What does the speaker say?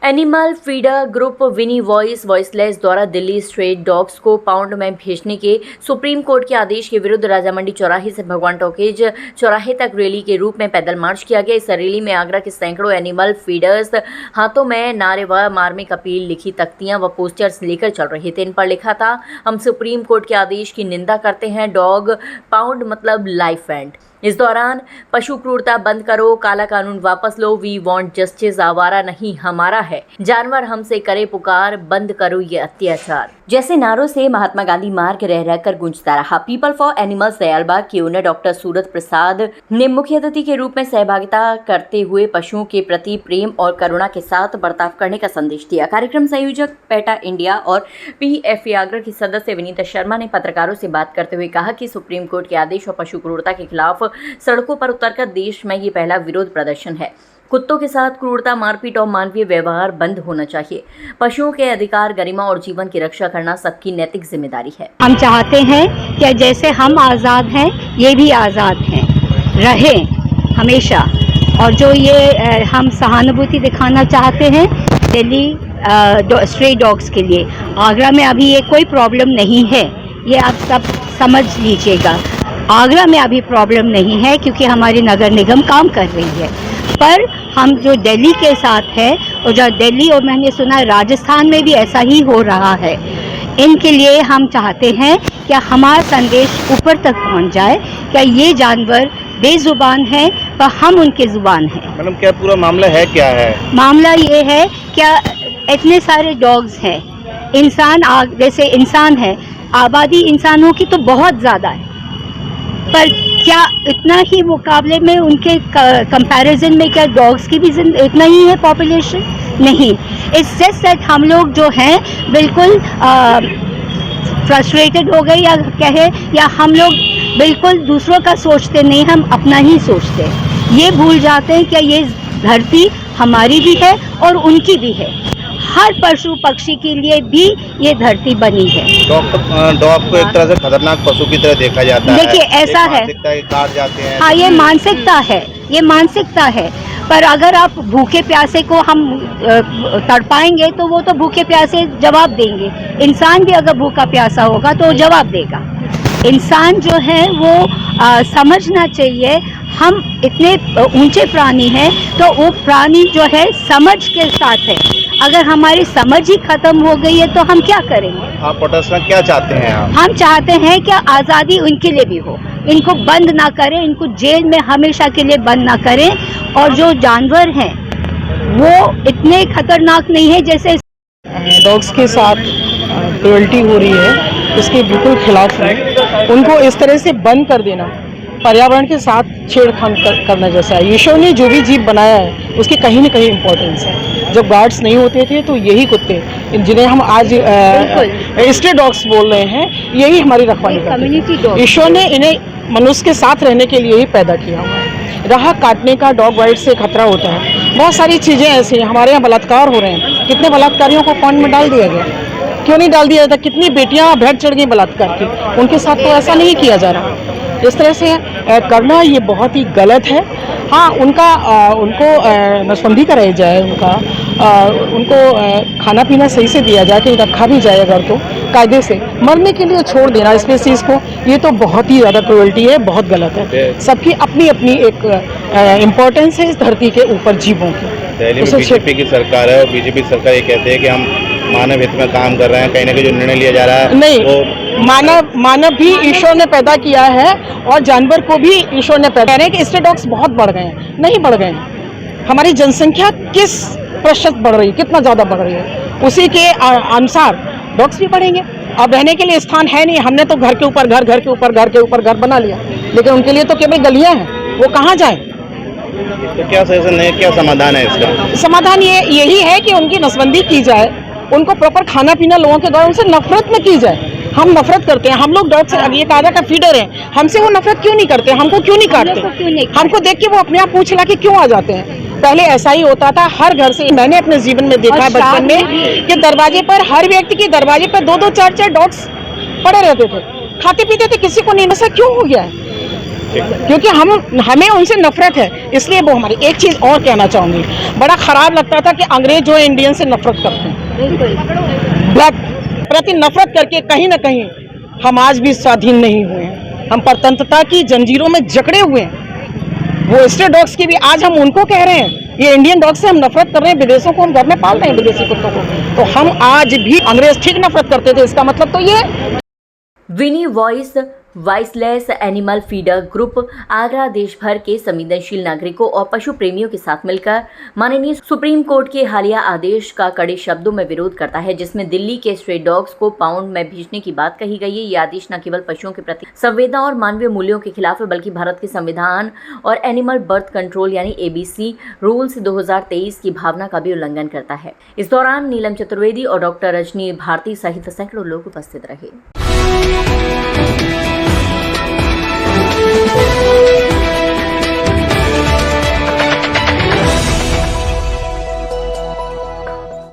Animal feeder group विनी voiceless द्वारा Delhi street dogs को pound में भेजने के सुप्रीम कोर्ट के आदेश के विरुद्ध राजामंडी चौराहे से भगवान टॉकीज चौराहे तक रैली के रूप में पैदल मार्च किया गया। इस रैली में आगरा के सैकड़ों एनिमल फीडर्स हाथों में नारे व मार्मिक अपील लिखी तख्तियां व पोस्टर्स लेकर चल रहे थे। इन पर लिखा था, हम सुप्रीम कोर्ट के आदेश की निंदा करते हैं, डॉग पाउंड मतलब लाइफ एंड। इस दौरान पशु क्रूरता बंद करो, काला कानून वापस लो, वी वांट जस्टिस, आवारा नहीं हमारा है, जानवर हमसे करे पुकार, बंद करो ये अत्याचार जैसे नारों से महात्मा गांधी मार्ग रह रहकर गूंजता रहा। पीपल फॉर एनिमल्स दयालबाग के ओनर डॉक्टर सूरत प्रसाद ने मुख्य अतिथि के रूप में सहभागिता करते हुए पशुओं के प्रति प्रेम और करुणा के साथ बर्ताव करने का संदेश दिया। कार्यक्रम संयोजक पेटा इंडिया और PFA आगरा की सदस्य विनीता शर्मा ने पत्रकारों से बात करते हुए कहा कि सुप्रीम कोर्ट के आदेश और पशु क्रूरता के खिलाफ सड़कों पर उतरकर देश में ये पहला विरोध प्रदर्शन है। कुत्तों के साथ क्रूरता, मारपीट और मानवीय व्यवहार बंद होना चाहिए। पशुओं के अधिकार, गरिमा और जीवन की रक्षा करना सबकी नैतिक जिम्मेदारी है। हम चाहते हैं कि जैसे हम आज़ाद हैं, ये भी आज़ाद हैं, रहें हमेशा। और जो ये हम सहानुभूति दिखाना चाहते हैं दिल्ली स्ट्रे डॉग्स के लिए, आगरा में अभी ये कोई प्रॉब्लम नहीं है, ये आप सब समझ लीजिएगा। आगरा में अभी प्रॉब्लम नहीं है क्योंकि हमारी नगर निगम काम कर रही है, पर हम जो दिल्ली के साथ है और जो दिल्ली और मैंने सुना राजस्थान में भी ऐसा ही हो रहा है, इनके लिए हम चाहते हैं कि हमारा संदेश ऊपर तक पहुंच जाए। क्या ये जानवर बेजुबान है पर हम उनके जुबान हैं। मैडम, क्या पूरा मामला है, क्या है मामला? ये है क्या इतने सारे डॉग्स हैं, इंसान जैसे इंसान है, आबादी इंसानों की तो बहुत ज़्यादा है, पर क्या इतना ही मुकाबले में उनके कंपैरिजन में क्या डॉग्स की भी इतना ही है पॉपुलेशन? नहीं। इट्स जस्ट दैट हम लोग जो हैं बिल्कुल फ्रस्ट्रेटेड हो गए या कहे, या हम लोग बिल्कुल दूसरों का सोचते नहीं, हम अपना ही सोचते हैं। ये भूल जाते हैं कि ये धरती हमारी भी है और उनकी भी है। हर पशु पक्षी के लिए भी ये धरती बनी है। डॉग को एक तरह से खतरनाक पशु की तरह देखा जाता है। देखिए ऐसा है, काट जाते हैं। हाँ, ये मानसिकता है, ये मानसिकता है। पर अगर आप भूखे प्यासे को हम तड़पाएंगे तो वो तो भूखे प्यासे जवाब देंगे। इंसान भी अगर भूखा प्यासा होगा तो जवाब देगा। इंसान जो है वो समझना चाहिए, हम इतने ऊंचे प्राणी हैं तो वो प्राणी जो है समझ के साथ है। अगर हमारी समझ ही खत्म हो गई है तो हम क्या करेंगे? आप प्रोटेस्ट क्या चाहते हैं? हम चाहते हैं कि आज़ादी उनके लिए भी हो, इनको बंद ना करें, इनको जेल में हमेशा के लिए बंद ना करें। और जो जानवर हैं वो इतने खतरनाक नहीं है जैसे डॉग्स के साथ क्रूअल्टी हो रही है, उसके बिल्कुल खिलाफ है। उनको इस तरह से बंद कर देना पर्यावरण के साथ छेड़खानी करना जैसा है। ईश्वर ने जो भी जीव बनाया है उसकी कहीं न कहीं इम्पोर्टेंस है। जब गार्ड्स नहीं होते थे तो यही कुत्ते, जिन्हें हम आज स्ट्रे डॉग्स बोल रहे हैं, यही हमारी रखवाली करते हैं। ईश्वर ने इन्हें मनुष्य के साथ रहने के लिए ही पैदा किया हुआ है। राह काटने का डॉग बाइट से खतरा होता है। बहुत सारी चीज़ें ऐसी हैं। हमारे यहाँ बलात्कार हो रहे हैं, कितने बलात्कारियों को पॉन्ड में डाल दिया गया, क्यों नहीं डाल दिया जाता? कितनी बेटियाँ भेड़ चढ़ गई बलात्कार की, उनके साथ तो ऐसा नहीं किया जा रहा। इस तरह से करना ये बहुत ही गलत है। हाँ, उनको नसबंदी कराई जाए, उनको खाना पीना सही से दिया जाए, कहीं रखा भी जाए अगर तो कायदे से। मरने के लिए छोड़ देना स्पीसीज को, ये तो बहुत ही ज़्यादा क्रूअल्टी है, बहुत गलत है। सबकी अपनी अपनी एक इम्पोर्टेंस है इस धरती के ऊपर जीवों की। दिल्ली में बीजेपी की सरकार है और बीजेपी सरकार ये कहते हैं कि हम मानव हित में काम कर रहे हैं। कहीं ना कहीं जो निर्णय लिया जा रहा है नहीं, वो मानव भी ईश्वर ने पैदा किया है और जानवर को भी ईश्वर ने पैदा। कह रहे हैं कि स्ट्रे डॉग्स बहुत बढ़ गए हैं, नहीं बढ़ गए हैं। हमारी जनसंख्या किस प्रतिशत बढ़ रही है, कितना ज़्यादा बढ़ रही है, उसी के अनुसार डॉग्स भी बढ़ेंगे। अब रहने के लिए स्थान है नहीं। हमने तो घर के ऊपर घर, घर के ऊपर घर के ऊपर घर बना लिया, लेकिन उनके लिए तो केवल गलियाँ हैं, वो कहाँ जाए? तो क्या सजेशन है, क्या समाधान है इसका? समाधान यही है कि उनकी नसबंदी की जाए, उनको प्रॉपर खाना पीना लोगों के द्वारा, उनसे नफरत न की जाए। हम नफरत करते हैं, हम लोग डॉग से, ये आधा का फीडर है, हमसे वो नफरत क्यों नहीं करते? हमको क्यों नहीं काटते? हमको देख के वो अपने आप पूछ ला के क्यों आ जाते हैं? पहले ऐसा ही होता था हर घर से। मैंने अपने जीवन में देखा बचपन में कि दरवाजे पर, हर व्यक्ति के दरवाजे पर 2-2, 4-4 डॉग्स पड़े रहते थे, खाते पीते थे, किसी को नहीं। ऐसा क्यों हो गया है? क्योंकि हमें उनसे नफरत है, इसलिए वो हमारी। एक चीज़ और कहना चाहूँगी, बड़ा ख़राब लगता था कि अंग्रेज जो है इंडियन से नफरत करते हैं, ब्लैक प्रति नफरत करके कहीं ना कहीं हम आज भी स्वाधीन नहीं हुए हैं। हम परतंत्रता की जंजीरों में जकड़े हुए हैं। वो स्ट्रे डॉग्स की भी आज हम उनको कह रहे हैं, ये इंडियन डॉग से हम नफरत कर रहे हैं, विदेशों को हम घर में पाल रहे हैं, विदेशी कुत्तों को। तो हम आज भी अंग्रेज ठीक नफरत करते थे, इसका मतलब तो ये। विनी voice voiceless animal feeder group Agra देश भर के संवेदनशील नागरिकों और पशु प्रेमियों के साथ मिलकर माननीय सुप्रीम कोर्ट के हालिया आदेश का कड़े शब्दों में विरोध करता है, जिसमें दिल्ली के स्ट्रे डॉग्स को पाउंड में भेजने की बात कही गई है। ये आदेश न केवल पशुओं के प्रति संवेदना और मानवीय मूल्यों के खिलाफ है, बल्कि भारत के संविधान और एनिमल बर्थ कंट्रोल यानी ABC रूल्स 2023 की भावना का भी उल्लंघन करता है। इस दौरान नीलम चतुर्वेदी और डॉक्टर रजनी भारती सहित सैकड़ों लोग उपस्थित रहे।